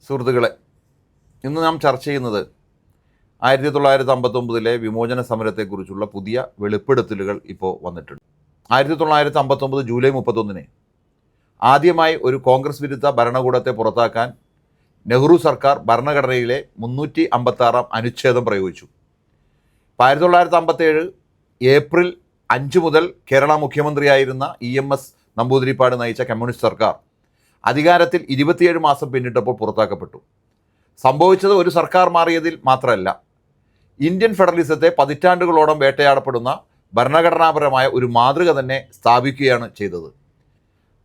സുഹൃത്തുക്കളെ, ഇന്ന് നാം ചർച്ച ചെയ്യുന്നത് 1959 വിമോചന സമരത്തെക്കുറിച്ചുള്ള പുതിയ വെളിപ്പെടുത്തലുകൾ ഇപ്പോൾ വന്നിട്ടുണ്ട്. 1959 ജൂലൈ 31 ആദ്യമായി ഒരു കോൺഗ്രസ് വിരുദ്ധ ഭരണകൂടത്തെ പുറത്താക്കാൻ നെഹ്റു സർക്കാർ ഭരണഘടനയിലെ 356 അനുച്ഛേദം പ്രയോഗിച്ചു. 1957 ഏപ്രിൽ 5 മുതൽ കേരള മുഖ്യമന്ത്രിയായിരുന്ന EMS നമ്പൂതിരിപ്പാട് നയിച്ച കമ്മ്യൂണിസ്റ്റ് സർക്കാർ അധികാരത്തിൽ 27 മാസം പിന്നിട്ടപ്പോൾ പുറത്താക്കപ്പെട്ടു. സംഭവിച്ചത് ഒരു സർക്കാർ മാറിയതിൽ മാത്രമല്ല, ഇന്ത്യൻ ഫെഡറലിസത്തെ പതിറ്റാണ്ടുകളോളം വേട്ടയാടപ്പെടുന്ന ഭരണഘടനാപരമായ ഒരു മാതൃക തന്നെ സ്ഥാപിക്കുകയാണ് ചെയ്തത്.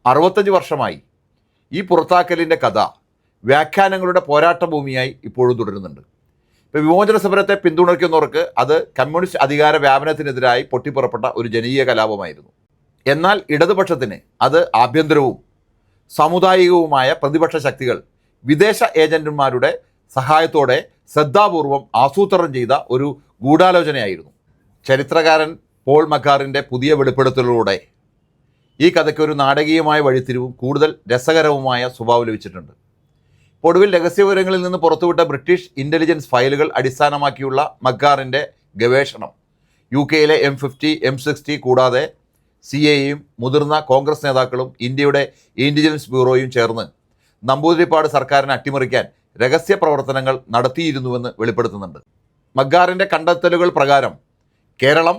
65 വർഷമായി ഈ പുറത്താക്കലിൻ്റെ കഥ വ്യാഖ്യാനങ്ങളുടെ പോരാട്ട ഭൂമിയായി ഇപ്പോഴും തുടരുന്നുണ്ട്. ഇപ്പോൾ വിമോചന സമരത്തെ പിന്തുണയ്ക്കുന്നവർക്ക് അത് കമ്മ്യൂണിസ്റ്റ് അധികാര വ്യാപനത്തിനെതിരായി പൊട്ടിപ്പുറപ്പെട്ട ഒരു ജനകീയ കലാപമായിരുന്നു. എന്നാൽ ഇടതുപക്ഷത്തിന് അത് ആഭ്യന്തരവും സാമുദായികവുമായ പ്രതിപക്ഷ ശക്തികൾ വിദേശ ഏജന്റുമാരുടെ സഹായത്തോടെ ശ്രദ്ധാപൂർവം ആസൂത്രണം ചെയ്ത ഒരു ഗൂഢാലോചനയായിരുന്നു. ചരിത്രകാരൻ പോൾ മക്കാറിൻ്റെ പുതിയ വെളിപ്പെടുത്തലുകളോടെ ഈ കഥയ്ക്ക് ഒരു നാടകീയമായ വഴിത്തിരിവും കൂടുതൽ രസകരവുമായ സ്വഭാവം ലഭിച്ചിട്ടുണ്ട്. ഒടുവിൽ രഹസ്യവിവരങ്ങളിൽ നിന്ന് പുറത്തുവിട്ട ബ്രിട്ടീഷ് ഇൻ്റലിജൻസ് ഫയലുകൾ അടിസ്ഥാനമാക്കിയുള്ള മക്കാറിൻ്റെ ഗവേഷണം UK-യിലെ M50, M60 കൂടാതെ CIA-യും മുതിർന്ന കോൺഗ്രസ് നേതാക്കളും ഇന്ത്യയുടെ ഇൻ്റലിജൻസ് ബ്യൂറോയും ചേർന്ന് നമ്പൂതിരിപ്പാട് സർക്കാരിനെ അട്ടിമറിക്കാൻ രഹസ്യ പ്രവർത്തനങ്ങൾ നടത്തിയിരുന്നുവെന്ന് വെളിപ്പെടുത്തുന്നുണ്ട്. മക്കാറിൻ്റെ കണ്ടെത്തലുകൾ പ്രകാരം കേരളം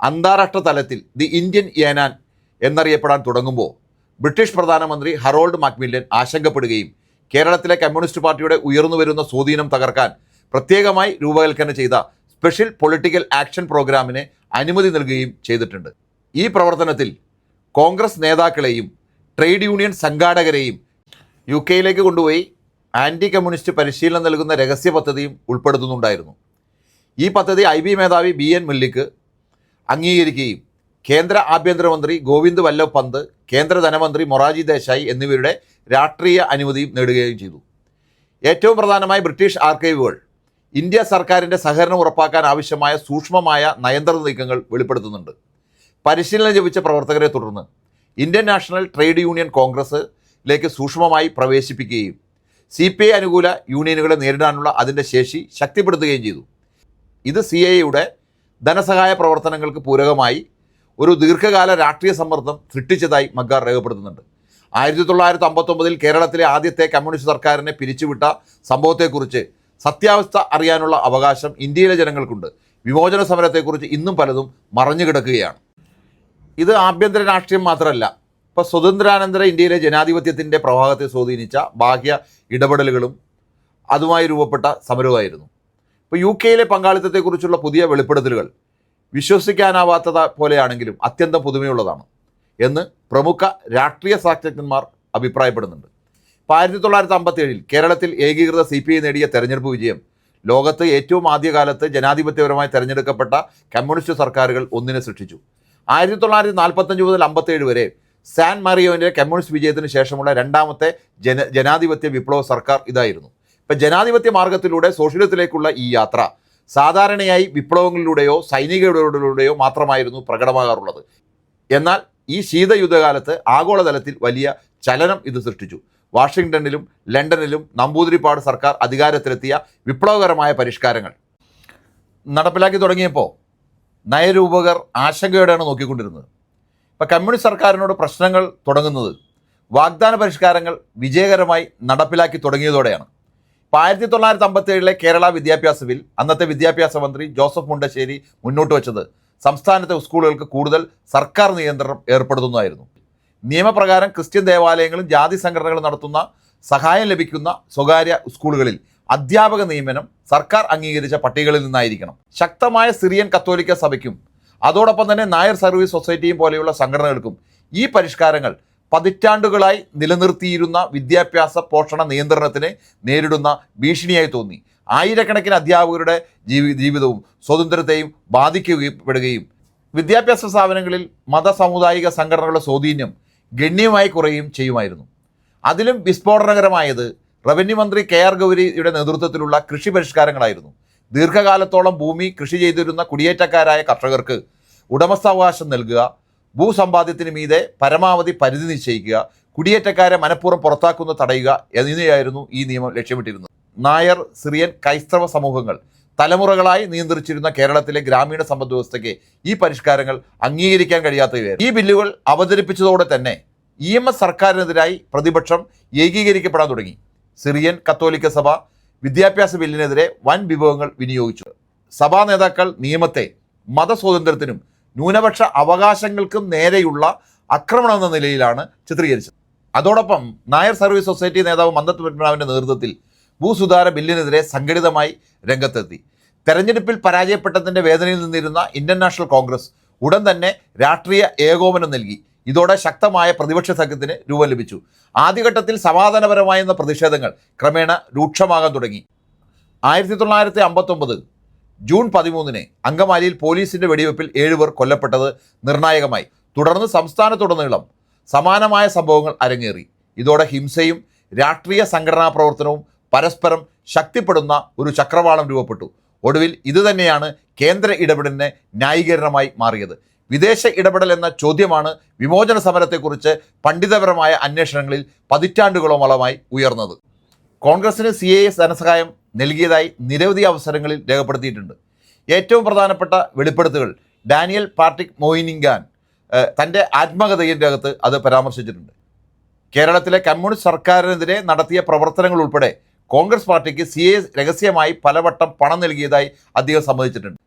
അന്താരാഷ്ട്ര തലത്തിൽ ദി ഇന്ത്യൻ യാനാൻ എന്നറിയപ്പെടാൻ തുടങ്ങുമ്പോൾ ബ്രിട്ടീഷ് പ്രധാനമന്ത്രി ഹറോൾഡ് മാക്മില്ലൻ ആശങ്കപ്പെടുകയും കേരളത്തിലെ കമ്മ്യൂണിസ്റ്റ് പാർട്ടിയുടെ ഉയർന്നുവരുന്ന സ്വാധീനം തകർക്കാൻ പ്രത്യേകമായി രൂപകൽപ്പന ചെയ്ത സ്പെഷ്യൽ പൊളിറ്റിക്കൽ ആക്ഷൻ പ്രോഗ്രാമിന് അനുമതി നൽകുകയും ചെയ്തിട്ടുണ്ട്. ഈ പ്രവർത്തനത്തിൽ കോൺഗ്രസ് നേതാക്കളെയും ട്രേഡ് യൂണിയൻ സംഘാടകരെയും UK-യിലേക്ക് കൊണ്ടുപോയി ആൻറ്റി കമ്മ്യൂണിസ്റ്റ് പരിശീലനം നൽകുന്ന രഹസ്യ പദ്ധതിയും ഉൾപ്പെടുത്തുന്നുണ്ടായിരുന്നു. ഈ പദ്ധതി IB മേധാവി BN മുല്ലിക്ക് അംഗീകരിക്കുകയും കേന്ദ്ര ആഭ്യന്തരമന്ത്രി ഗോവിന്ദ് വല്ലഭ് പന്ത്, കേന്ദ്ര ധനമന്ത്രി മൊറാർജി ദേശായി എന്നിവരുടെ രാഷ്ട്രീയ അനുമതിയും നേടുകയും ചെയ്തു. ഏറ്റവും പ്രധാനമായി ബ്രിട്ടീഷ് ആർക്കൈവുകൾ ഇന്ത്യ സർക്കാരിൻ്റെ സഹകരണം ഉറപ്പാക്കാൻ ആവശ്യമായ സൂക്ഷ്മമായ നയതന്ത്ര നീക്കങ്ങൾ വെളിപ്പെടുത്തുന്നുണ്ട്. പരിശീലനം ലഭിച്ച പ്രവർത്തകരെ തുടർന്ന് ഇന്ത്യൻ നാഷണൽ ട്രേഡ് യൂണിയൻ കോൺഗ്രസ്സിലേക്ക് സൂക്ഷ്മമായി പ്രവേശിപ്പിക്കുകയും CPI അനുകൂല യൂണിയനുകളെ നേരിടാനുള്ള അതിൻ്റെ ശേഷി ശക്തിപ്പെടുത്തുകയും ചെയ്തു. ഇത് CIA-യുടെ ധനസഹായ പ്രവർത്തനങ്ങൾക്ക് പൂരകമായി ഒരു ദീർഘകാല രാഷ്ട്രീയ സമ്മർദ്ദം സൃഷ്ടിച്ചതായി മക്കാർ രേഖപ്പെടുത്തുന്നുണ്ട്. 1959 കേരളത്തിലെ ആദ്യത്തെ കമ്മ്യൂണിസ്റ്റ് സർക്കാരിനെ പിരിച്ചുവിട്ട സംഭവത്തെക്കുറിച്ച് സത്യാവസ്ഥ അറിയാനുള്ള അവകാശം ഇന്ത്യയിലെ ജനങ്ങൾക്കുണ്ട്. വിമോചന സമരത്തെക്കുറിച്ച് ഇന്നും പലതും മറഞ്ഞു കിടക്കുകയാണ്. ഇത് ആഭ്യന്തര രാഷ്ട്രീയം മാത്രമല്ല, ഇപ്പോൾ സ്വതന്ത്രാനന്തര ഇന്ത്യയിലെ ജനാധിപത്യത്തിൻ്റെ പ്രവാഹത്തെ സ്വാധീനിച്ച ബാഹ്യ ഇടപെടലുകളും അതുമായി രൂപപ്പെട്ട സമരവുമായിരുന്നു. ഇപ്പോൾ UK-യിലെ പങ്കാളിത്തത്തെക്കുറിച്ചുള്ള പുതിയ വെളിപ്പെടുത്തലുകൾ വിശ്വസിക്കാനാവാത്തത് പോലെയാണെങ്കിലും അത്യന്തം പുതുമയുള്ളതാണ് എന്ന് പ്രമുഖ രാഷ്ട്രീയ ശാസ്ത്രജ്ഞന്മാർ അഭിപ്രായപ്പെടുന്നുണ്ട്. ഇപ്പോൾ 1957 കേരളത്തിൽ ഏകീകൃത CPI നേടിയ തെരഞ്ഞെടുപ്പ് വിജയം ലോകത്ത് ഏറ്റവും ആദ്യകാലത്ത് ജനാധിപത്യപരമായി തെരഞ്ഞെടുക്കപ്പെട്ട കമ്മ്യൂണിസ്റ്റ് സർക്കാരുകൾ ഒന്നിനെ സൃഷ്ടിച്ചു. 1945 മുതൽ 57 വരെ സാൻ മാരിയോൻ്റെ കമ്മ്യൂണിസ്റ്റ് വിജയത്തിന് ശേഷമുള്ള രണ്ടാമത്തെ ജനാധിപത്യ വിപ്ലവ സർക്കാർ ഇതായിരുന്നു. ഇപ്പം ജനാധിപത്യ മാർഗത്തിലൂടെ സോഷ്യലിസത്തിലേക്കുള്ള ഈ യാത്ര സാധാരണയായി വിപ്ലവങ്ങളിലൂടെയോ സൈനിക ഇടപെടലുകളിലൂടെയോ മാത്രമായിരുന്നു പ്രകടമാകാറുള്ളത്. എന്നാൽ ഈ ശീതയുദ്ധകാലത്ത് ആഗോളതലത്തിൽ വലിയ ചലനം ഇത് സൃഷ്ടിച്ചു. വാഷിങ്ടണിലും ലണ്ടനിലും നമ്പൂതിരിപ്പാട് സർക്കാർ അധികാരത്തിലെത്തിയ വിപ്ലവകരമായ പരിഷ്കാരങ്ങൾ നടപ്പിലാക്കി തുടങ്ങിയപ്പോൾ നയരൂപകർ ആശങ്കയോടെയാണ് നോക്കിക്കൊണ്ടിരുന്നത്. ഇപ്പോൾ കമ്മ്യൂണിസ്റ്റ് സർക്കാരിനോട് പ്രശ്നങ്ങൾ തുടങ്ങുന്നത് വാഗ്ദാന പരിഷ്കാരങ്ങൾ വിജയകരമായി നടപ്പിലാക്കി തുടങ്ങിയതോടെയാണ്. ഇപ്പോൾ 1957 കേരള വിദ്യാഭ്യാസ ബിൽ അന്നത്തെ വിദ്യാഭ്യാസ മന്ത്രി ജോസഫ് മുണ്ടശ്ശേരി മുന്നോട്ട് വച്ചത് സംസ്ഥാനത്തെ സ്കൂളുകൾക്ക് കൂടുതൽ സർക്കാർ നിയന്ത്രണം ഏർപ്പെടുത്തുന്നതായിരുന്നു. നിയമപ്രകാരം ക്രിസ്ത്യൻ ദേവാലയങ്ങളും ജാതി സംഘടനകളും നടത്തുന്ന സഹായം ലഭിക്കുന്ന സ്വകാര്യ സ്കൂളുകളിൽ അധ്യാപക നിയമനം സർക്കാർ അംഗീകരിച്ച പട്ടികകളിൽ നിന്നായിരിക്കണം. ശക്തമായ സിറിയൻ കത്തോലിക്ക സഭയ്ക്കും അതോടൊപ്പം തന്നെ നായർ സർവീസ് സൊസൈറ്റിയും പോലെയുള്ള സംഘടനകൾക്കും ഈ പരിഷ്കാരങ്ങൾ പതിറ്റാണ്ടുകളായി നിലനിർത്തിയിരുന്ന വിദ്യാഭ്യാസ പോഷണ നിയന്ത്രണത്തിന് നേരിടുന്ന ഭീഷണിയായി തോന്നി. ആയിരക്കണക്കിന് അധ്യാപകരുടെ ജീവിതവും സ്വാതന്ത്ര്യത്തെയും ബാധിക്കപ്പെടുകയും വിദ്യാഭ്യാസ സ്ഥാപനങ്ങളിൽ മത സാമുദായിക സംഘടനകളുടെ സ്വാധീനം ഗണ്യമായി കുറയുകയും ചെയ്യുമായിരുന്നു. അതിലും വിസ്ഫോടനകരമായത് റവന്യൂ മന്ത്രി KR ഗൗരിയുടെ നേതൃത്വത്തിലുള്ള കൃഷി പരിഷ്കാരങ്ങളായിരുന്നു. ദീർഘകാലത്തോളം ഭൂമി കൃഷി ചെയ്തിരുന്ന കുടിയേറ്റക്കാരായ കർഷകർക്ക് ഉടമസ്ഥാവകാശം നൽകുക, ഭൂസമ്പാദ്യത്തിന് മീതെ പരമാവധി പരിധി നിശ്ചയിക്കുക, കുടിയേറ്റക്കാരെ മനഃപൂർവ്വം പുറത്താക്കുന്നത് തടയുക എന്നിവയായിരുന്നു ഈ നിയമം ലക്ഷ്യമിട്ടിരുന്നത്. നായർ, സിറിയൻ, ക്രൈസ്തവ സമൂഹങ്ങൾ തലമുറകളായി നിയന്ത്രിച്ചിരുന്ന കേരളത്തിലെ ഗ്രാമീണ സമ്പദ് വ്യവസ്ഥയ്ക്ക് ഈ പരിഷ്കാരങ്ങൾ അംഗീകരിക്കാൻ കഴിയാത്തവയായിരുന്നു. ഈ ബില്ലുകൾ അവതരിപ്പിച്ചതോടെ തന്നെ EMS സർക്കാരിനെതിരായി പ്രതിപക്ഷം ഏകീകരിക്കപ്പെടാൻ തുടങ്ങി. സിറിയൻ കത്തോലിക്ക സഭ വിദ്യാഭ്യാസ ബില്ലിനെതിരെ വൻ വിഭവങ്ങൾ വിനിയോഗിച്ചു. സഭാ നേതാക്കൾ നിയമത്തെ മതസ്വാതന്ത്ര്യത്തിനും ന്യൂനപക്ഷ അവകാശങ്ങൾക്കും നേരെയുള്ള ആക്രമണം എന്ന നിലയിലാണ് ചിത്രീകരിച്ചത്. അതോടൊപ്പം നായർ സർവീസ് സൊസൈറ്റി നേതാവ് മന്നത്ത് പത്മനാഭന്റെ നേതൃത്വത്തിൽ ഭൂസുധാര ബില്ലിനെതിരെ സംഘടിതമായി രംഗത്തെത്തി. തെരഞ്ഞെടുപ്പിൽ പരാജയപ്പെട്ടതിന്റെ വേദനയിൽ നിന്നിരുന്ന ഇന്ത്യൻ നാഷണൽ കോൺഗ്രസ് ഉടൻ തന്നെ രാഷ്ട്രീയ ഏകോപനം നൽകി. ഇതോടെ ശക്തമായ പ്രതിപക്ഷ സഖ്യത്തിന് രൂപം ലഭിച്ചു. ആദ്യഘട്ടത്തിൽ സമാധാനപരമായിരുന്ന പ്രതിഷേധങ്ങൾ ക്രമേണ രൂക്ഷമാകാൻ തുടങ്ങി. 1959 ജൂൺ 13 അങ്കമാലിയിൽ പോലീസിന്റെ വെടിവെപ്പിൽ 7 പേർ കൊല്ലപ്പെട്ടത് നിർണായകമായി. തുടർന്ന് സംസ്ഥാനത്തുടനീളം സമാനമായ സംഭവങ്ങൾ അരങ്ങേറി. ഇതോടെ ഹിംസയും രാഷ്ട്രീയ സംഘടനാ പ്രവർത്തനവും പരസ്പരം ശക്തിപ്പെടുന്ന ഒരു ചക്രവാളം രൂപപ്പെട്ടു. ഒടുവിൽ ഇതുതന്നെയാണ് കേന്ദ്ര ഇടപെടലിന് ന്യായീകരണമായി മാറിയത്. വിദേശ ഇടപെടൽ എന്ന ചോദ്യമാണ് വിമോചന സമരത്തെക്കുറിച്ച് പണ്ഡിതപരമായ അന്വേഷണങ്ങളിൽ പതിറ്റാണ്ടുകളോളമായി ഉയർന്നത്. കോൺഗ്രസിന് CAA ധനസഹായം നൽകിയതായി നിരവധി അവസരങ്ങളിൽ രേഖപ്പെടുത്തിയിട്ടുണ്ട്. ഏറ്റവും പ്രധാനപ്പെട്ട വെളിപ്പെടുത്തലുകൾ ഡാനിയൽ പാട്രിക് മോയിനിംഗാൻ തൻ്റെ ആത്മകഥയുടെ അകത്ത് അത് പരാമർശിച്ചിട്ടുണ്ട്. കേരളത്തിലെ കമ്മ്യൂണിസ്റ്റ് സർക്കാരിനെതിരെ നടത്തിയ പ്രവർത്തനങ്ങൾ ഉൾപ്പെടെ കോൺഗ്രസ് പാർട്ടിക്ക് CAA രഹസ്യമായി പലവട്ടം പണം നൽകിയതായി അദ്ദേഹം സമ്മതിച്ചിട്ടുണ്ട്.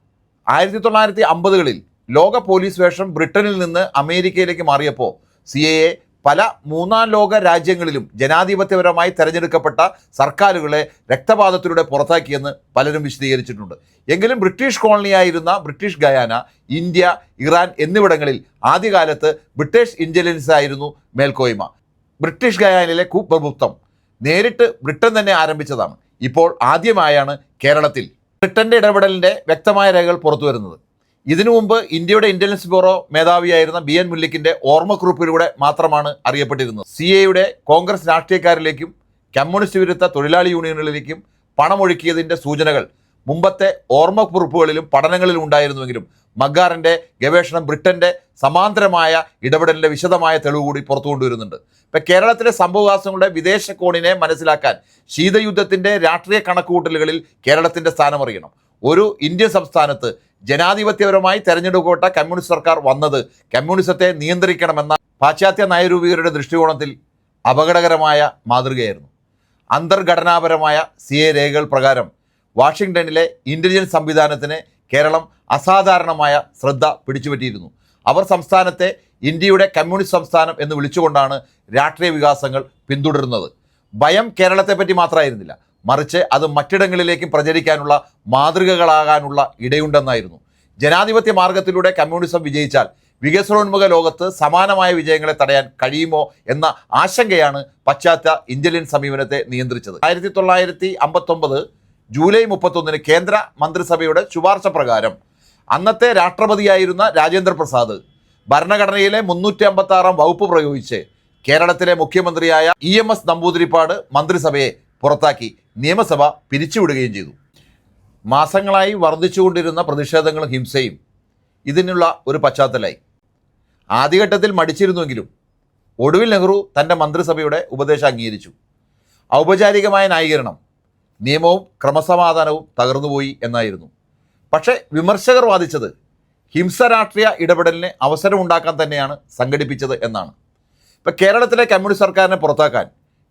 1950കളിൽ ലോക പോലീസ് വേഷം ബ്രിട്ടനിൽ നിന്ന് അമേരിക്കയിലേക്ക് മാറിയപ്പോൾ CAA പല മൂന്നാം ലോക രാജ്യങ്ങളിലും ജനാധിപത്യപരമായി തെരഞ്ഞെടുക്കപ്പെട്ട സർക്കാരുകളെ രക്തപാതത്തിലൂടെ പുറത്താക്കിയെന്ന് പലരും വിശദീകരിച്ചിട്ടുണ്ട്. എങ്കിലും ബ്രിട്ടീഷ് കോളനിയായിരുന്ന ബ്രിട്ടീഷ് ഗയാന, ഇന്ത്യ, ഇറാൻ എന്നിവിടങ്ങളിൽ ആദ്യകാലത്ത് ബ്രിട്ടീഷ് ഇൻ്റലിജൻസ് ആയിരുന്നു മേൽക്കോയ്മ. ബ്രിട്ടീഷ് ഗയാനയിലെ കുപ്രഭുത്വം നേരിട്ട് ബ്രിട്ടൻ തന്നെ ആരംഭിച്ചതാണ്. ഇപ്പോൾ ആദ്യമായാണ് കേരളത്തിൽ ബ്രിട്ടൻ്റെ ഇടപെടലിൻ്റെ വ്യക്തമായ രേഖകൾ പുറത്തു വരുന്നത്. ഇതിനു മുമ്പ് ഇന്ത്യയുടെ ഇന്റലിജൻസ് ബ്യൂറോ മേധാവിയായിരുന്ന BN മുല്ലിക്കിന്റെ ഓർമ്മക്കുറിപ്പിലൂടെ മാത്രമാണ് അറിയപ്പെട്ടിരുന്നത്. CAA കോൺഗ്രസ് രാഷ്ട്രീയക്കാരിലേക്കും കമ്മ്യൂണിസ്റ്റ് വിരുദ്ധ തൊഴിലാളി യൂണിയനുകളിലേക്കും പണമൊഴുക്കിയതിൻ്റെ സൂചനകൾ മുമ്പത്തെ ഓർമ്മക്കുറിപ്പുകളിലും പഠനങ്ങളിലും ഉണ്ടായിരുന്നുവെങ്കിലും മഗ്ഗാറിൻ്റെ ഗവേഷണം ബ്രിട്ടൻ്റെ സമാന്തരമായ ഇടപെടലിൻ്റെ വിശദമായ തെളിവ് കൂടി പുറത്തു കൊണ്ടുവരുന്നുണ്ട്. ഇപ്പം കേരളത്തിലെ സംഭവവികാസങ്ങളുടെ വിദേശ കോണിനെ മനസ്സിലാക്കാൻ ശീതയുദ്ധത്തിൻ്റെ രാഷ്ട്രീയ കണക്കുകൂട്ടലുകളിൽ കേരളത്തിൻ്റെ സ്ഥാനമറിയണം. ഒരു ഇന്ത്യൻ സംസ്ഥാനത്ത് ജനാധിപത്യപരമായി തെരഞ്ഞെടുക്കപ്പെട്ട കമ്മ്യൂണിസ്റ്റ് സർക്കാർ വന്നത് കമ്മ്യൂണിസത്തെ നിയന്ത്രിക്കണമെന്ന പാശ്ചാത്യ നയരൂപീകരുടെ ദൃഷ്ടികോണത്തിൽ അപകടകരമായ മാതൃകയായിരുന്നു. അന്തർഘടനാപരമായ CAA രേഖകൾ പ്രകാരം വാഷിംഗ്ടണിലെ ഇൻ്റലിജൻസ് സംവിധാനത്തിന് കേരളം അസാധാരണമായ ശ്രദ്ധ പിടിച്ചുപറ്റിയിരുന്നു. അവർ സംസ്ഥാനത്തെ ഇന്ത്യയുടെ കമ്മ്യൂണിസ്റ്റ് സംസ്ഥാനം എന്ന് വിളിച്ചുകൊണ്ടാണ് രാഷ്ട്രീയ വികാസങ്ങൾ പിന്തുടരുന്നത്. ഭയം കേരളത്തെപ്പറ്റി മാത്രമായിരുന്നില്ല, മറിച്ച് അത് മറ്റിടങ്ങളിലേക്കും പ്രചരിക്കാനുള്ള മാതൃകകളാകാനുള്ള ഇടയുണ്ടെന്നായിരുന്നു. ജനാധിപത്യ മാർഗത്തിലൂടെ കമ്മ്യൂണിസം വിജയിച്ചാൽ വികസനോന്മുഖ ലോകത്ത് സമാനമായ വിജയങ്ങളെ തടയാൻ കഴിയുമോ എന്ന ആശങ്കയാണ് പാശ്ചാത്യ ഇന്ത്യൻ സമീപനത്തെ നിയന്ത്രിച്ചത്. 1959 ജൂലൈ 31 കേന്ദ്ര മന്ത്രിസഭയുടെ ശുപാർശ പ്രകാരം അന്നത്തെ രാഷ്ട്രപതിയായിരുന്ന രാജേന്ദ്ര പ്രസാദ് ഭരണഘടനയിലെ 356 വകുപ്പ് പ്രയോഗിച്ച് കേരളത്തിലെ മുഖ്യമന്ത്രിയായ EMS നമ്പൂതിരിപ്പാട് മന്ത്രിസഭയെ പുറത്താക്കി നിയമസഭ പിരിച്ചുവിടുകയും ചെയ്തു. മാസങ്ങളായി വർദ്ധിച്ചുകൊണ്ടിരുന്ന പ്രതിഷേധങ്ങളും ഹിംസയും ഇതിനുള്ള ഒരു പശ്ചാത്തലമായി. ആദ്യഘട്ടത്തിൽ മടിച്ചിരുന്നുവെങ്കിലും ഒടുവിൽ നെഹ്റു തൻ്റെ മന്ത്രിസഭയുടെ ഉപദേശം അംഗീകരിച്ചു. ഔപചാരികമായ ന്യായീകരണം നിയമവും ക്രമസമാധാനവും തകർന്നുപോയി എന്നായിരുന്നു. പക്ഷേ വിമർശകർ വാദിച്ചത് ഹിംസ രാഷ്ട്രീയ ഇടപെടലിന് അവസരമുണ്ടാക്കാൻ തന്നെയാണ് സംഘടിപ്പിച്ചത് എന്നാണ്. ഇപ്പം കേരളത്തിലെ കമ്മ്യൂണിസ്റ്റ് സർക്കാരിനെ പുറത്താക്കാൻ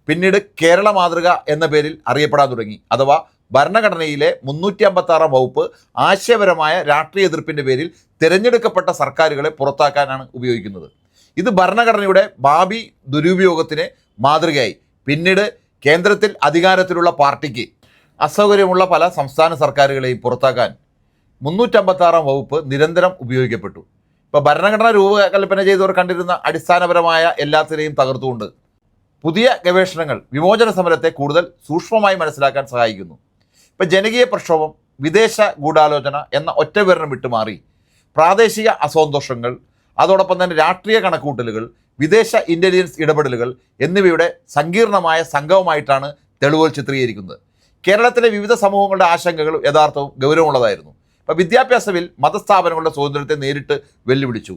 പിന്നീട് കേരള മാതൃക എന്ന പേരിൽ അറിയപ്പെടാൻ തുടങ്ങി. അഥവാ ഭരണഘടനയിലെ 356 വകുപ്പ് ആശയപരമായ രാഷ്ട്രീയ എതിർപ്പിൻ്റെ പേരിൽ തിരഞ്ഞെടുക്കപ്പെട്ട സർക്കാരുകളെ പുറത്താക്കാനാണ് ഉപയോഗിക്കുന്നത്. ഇത് ഭരണഘടനയുടെ ഭാവി ദുരുപയോഗത്തിന് മാതൃകയായി. പിന്നീട് കേന്ദ്രത്തിൽ അധികാരത്തിലുള്ള പാർട്ടിക്ക് അസൗകര്യമുള്ള പല സംസ്ഥാന സർക്കാരുകളെയും പുറത്താക്കാൻ 356 വകുപ്പ് നിരന്തരം ഉപയോഗിക്കപ്പെട്ടു. ഇപ്പോൾ ഭരണഘടന രൂപകൽപ്പന ചെയ്തവർ കണ്ടിരുന്ന അടിസ്ഥാനപരമായ എല്ലാത്തിനെയും തകർത്തുകൊണ്ട് പുതിയ ഗവേഷണങ്ങൾ വിമോചന സമരത്തെ കൂടുതൽ സൂക്ഷ്മമായി മനസ്സിലാക്കാൻ സഹായിക്കുന്നു. ഇപ്പം ജനകീയ പ്രക്ഷോഭം, വിദേശ ഗൂഢാലോചന എന്ന ഒറ്റ വിവരണം വിട്ടുമാറി പ്രാദേശിക അസന്തോഷങ്ങൾ, അതോടൊപ്പം തന്നെ രാഷ്ട്രീയ കണക്കുകൂട്ടലുകൾ, വിദേശ ഇൻ്റലിജൻസ് ഇടപെടലുകൾ എന്നിവയുടെ സങ്കീർണമായ സംഗമമായിട്ടാണ് തെളിവുകൾ ചിത്രീകരിക്കുന്നത്. കേരളത്തിലെ വിവിധ സമൂഹങ്ങളുടെ ആശങ്കകൾ യഥാർത്ഥവും ഗൗരവമുള്ളതായിരുന്നു. ഇപ്പോൾ വിദ്യാഭ്യാസ ബിൽ മതസ്ഥാപനങ്ങളുടെ സ്വാതന്ത്ര്യത്തെ നേരിട്ട് വെല്ലുവിളിച്ചു.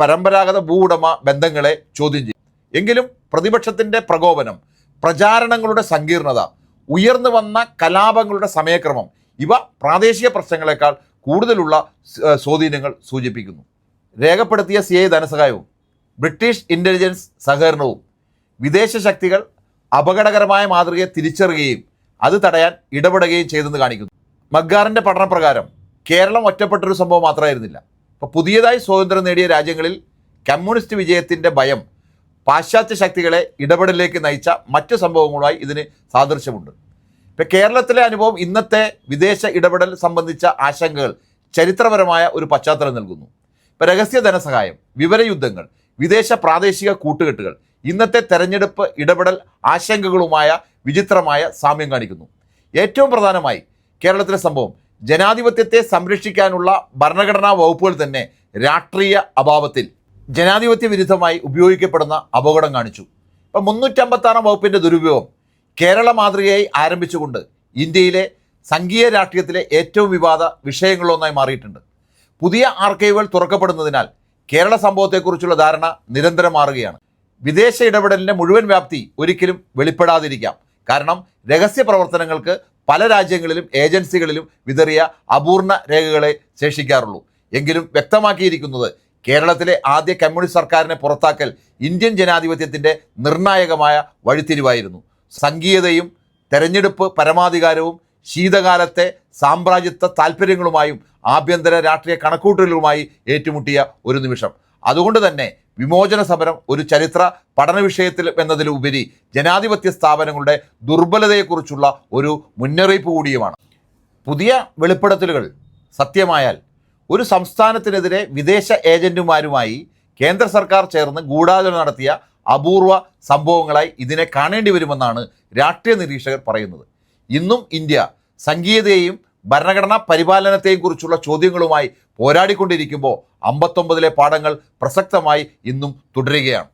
പരമ്പരാഗത ഭൂവുടമ ബന്ധങ്ങളെ ചോദ്യം ചെയ്തു. എങ്കിലും പ്രതിപക്ഷത്തിൻ്റെ പ്രകോപനം, പ്രചാരണങ്ങളുടെ സങ്കീർണത, ഉയർന്നു വന്ന കലാപങ്ങളുടെ സമയക്രമം ഇവ പ്രാദേശിക പ്രശ്നങ്ങളെക്കാൾ കൂടുതലുള്ള സ്വാധീനങ്ങൾ സൂചിപ്പിക്കുന്നു. രേഖപ്പെടുത്തിയ CIA ധനസഹായവും ബ്രിട്ടീഷ് ഇൻ്റലിജൻസ് സഹകരണവും വിദേശ ശക്തികൾ അപകടകരമായ മാതൃകയെ തിരിച്ചറിയുകയും അത് തടയാൻ ഇടപെടുകയും ചെയ്തെന്ന് കാണിക്കുന്നു. മഗ്ഗാറിൻ്റെ പഠനപ്രകാരം കേരളം ഒറ്റപ്പെട്ടൊരു സംഭവം മാത്രമായിരുന്നില്ല. ഇപ്പോൾ പുതിയതായി സ്വാതന്ത്ര്യം നേടിയ രാജ്യങ്ങളിൽ കമ്മ്യൂണിസ്റ്റ് വിജയത്തിൻ്റെ ഭയം പാശ്ചാത്യ ശക്തികളെ ഇടപെടലിലേക്ക് നയിച്ച മറ്റു സംഭവങ്ങളുമായി ഇതിന് സാദൃശ്യമുണ്ട്. ഇപ്പോൾ കേരളത്തിലെ അനുഭവം ഇന്നത്തെ വിദേശ ഇടപെടൽ സംബന്ധിച്ച ആശങ്കകൾ ചരിത്രപരമായ ഒരു പശ്ചാത്തലം നൽകുന്നു. ഇപ്പോൾ രഹസ്യ ധനസഹായം, വിവരയുദ്ധങ്ങൾ, വിദേശ പ്രാദേശിക കൂട്ടുകെട്ടുകൾ ഇന്നത്തെ തെരഞ്ഞെടുപ്പ് ഇടപെടൽ ആശങ്കകളുമായ വിചിത്രമായ സാമ്യം കാണിക്കുന്നു. ഏറ്റവും പ്രധാനമായി കേരളത്തിലെ സംഭവം ജനാധിപത്യത്തെ സംരക്ഷിക്കാനുള്ള ഭരണഘടനാ വകുപ്പുകൾ തന്നെ രാഷ്ട്രീയ അഭാവത്തിൽ ജനാധിപത്യ വിരുദ്ധമായി ഉപയോഗിക്കപ്പെടുന്ന അപകടം കാണിച്ചു. ഇപ്പം 356 വകുപ്പിൻ്റെ ദുരുപയോഗം കേരള മാതൃകയായി ആരംഭിച്ചുകൊണ്ട് ഇന്ത്യയിലെ സംഘീയ രാഷ്ട്രീയത്തിലെ ഏറ്റവും വിവാദ വിഷയങ്ങളിലൊന്നായി മാറിയിട്ടുണ്ട്. പുതിയ ആർക്കൈവുകൾ തുറക്കപ്പെടുന്നതിനാൽ കേരള സംഭവത്തെക്കുറിച്ചുള്ള ധാരണ നിരന്തരം മാറുകയാണ്. വിദേശ ഇടപെടലിൻ്റെ മുഴുവൻ വ്യാപ്തി ഒരിക്കലും വെളിപ്പെടാതിരിക്കാം. കാരണം രഹസ്യ പ്രവർത്തനങ്ങൾക്ക് പല രാജ്യങ്ങളിലും ഏജൻസികളിലും വിതറിയ അപൂർണ രേഖകളെ ശേഷിക്കാറുള്ളൂ. എങ്കിലും വ്യക്തമാക്കിയിരിക്കുന്നത് കേരളത്തിലെ ആദ്യ കമ്മ്യൂണിസ്റ്റ് സർക്കാരിനെ പുറത്താക്കൽ ഇന്ത്യൻ ജനാധിപത്യത്തിൻ്റെ നിർണായകമായ വഴിത്തിരിവായിരുന്നു. സംഘീയതയും തെരഞ്ഞെടുപ്പ് പരമാധികാരവും ശീതകാലത്തെ സാമ്രാജ്യത്വ താൽപ്പര്യങ്ങളുമായും ആഭ്യന്തര രാഷ്ട്രീയ കണക്കൂട്ടലുകളുമായി ഏറ്റുമുട്ടിയ ഒരു നിമിഷം. അതുകൊണ്ട് തന്നെ വിമോചന സമരം ഒരു ചരിത്ര പഠന വിഷയത്തിൽ എന്നതിലുപരി ജനാധിപത്യ സ്ഥാപനങ്ങളുടെ ദുർബലതയെക്കുറിച്ചുള്ള ഒരു മുന്നറിയിപ്പ് കൂടിയുമാണ്. പുതിയ വെളിപ്പെടുത്തലുകൾ സത്യമായാൽ ഒരു സംസ്ഥാനത്തിനെതിരെ വിദേശ ഏജന്റുമാരുമായി കേന്ദ്ര സർക്കാർ ചേർന്ന് ഗൂഢാലോചന നടത്തിയ അപൂർവ സംഭവങ്ങളായി ഇതിനെ കാണേണ്ടി വരുമെന്നാണ് രാഷ്ട്രീയ നിരീക്ഷകർ പറയുന്നത്. ഇന്നും ഇന്ത്യ സംഘീയതയെയും ഭരണഘടനാ പരിപാലനത്തെയും കുറിച്ചുള്ള ചോദ്യങ്ങളുമായി പോരാടിക്കൊണ്ടിരിക്കുമ്പോൾ 59ലെ പാഠങ്ങൾ പ്രസക്തമായി ഇന്നും തുടരുകയാണ്.